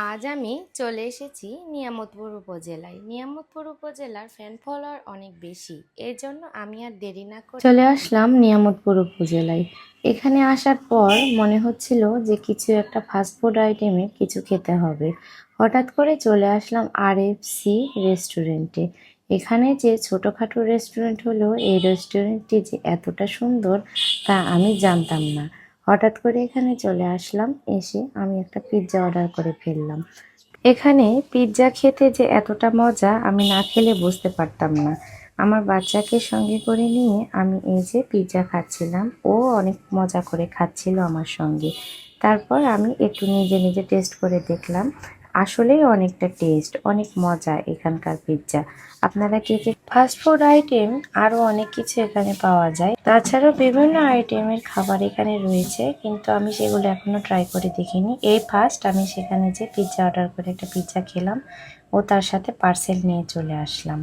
আজ আমি চলে এসেছি নিয়ামতপুর উপজেলায়। নিয়ামতপুর উপজেলার ফ্যান ফলোয়ার অনেক বেশি, এর জন্য আমি আর দেরি না করে চলে আসলাম নিয়ামতপুর উপজেলায়। এখানে আসার পর মনে হচ্ছিল যে কিছু একটা ফাস্টফুড আইটেমের কিছু খেতে হবে। হঠাৎ করে চলে আসলাম RFC রেস্টুরেন্টে। এখানে যে ছোটোখাটো রেস্টুরেন্ট হলো, এই রেস্টুরেন্টটি যে এতটা সুন্দর তা আমি জানতাম না। হঠাৎ করে এখানে চলে আসলাম, এসে আমি একটা পিৎজা অর্ডার করে ফেললাম। এখানে পিৎজা খেতে যে এতটা মজা আমি না খেলে বুঝতে পারতাম না। আমার বাচ্চাকে সঙ্গে করে নিয়ে আমি এই যে পিৎজা খাচ্ছিলাম, ও অনেক মজা করে খাচ্ছিল আমার সঙ্গে। তারপর আমি একটু নিজে নিজে টেস্ট করে দেখলাম, আসলেই অনেকটা টেস্ট, অনেক মজা এখানকার পিৎজা। আপনারা কে কে ফাস্ট ফুড আইটেম আরও অনেক কিছু এখানে পাওয়া যায়, তাছাড়াও বিভিন্ন আইটেমের খাবার এখানে রয়েছে, কিন্তু আমি সেগুলো এখনো ট্রাই করে দেখিনি। এই ফার্স্ট আমি সেখানে যে পিৎজা অর্ডার করে একটা পিৎজা খেলাম ও তার সাথে পার্সেল নিয়ে চলে আসলাম।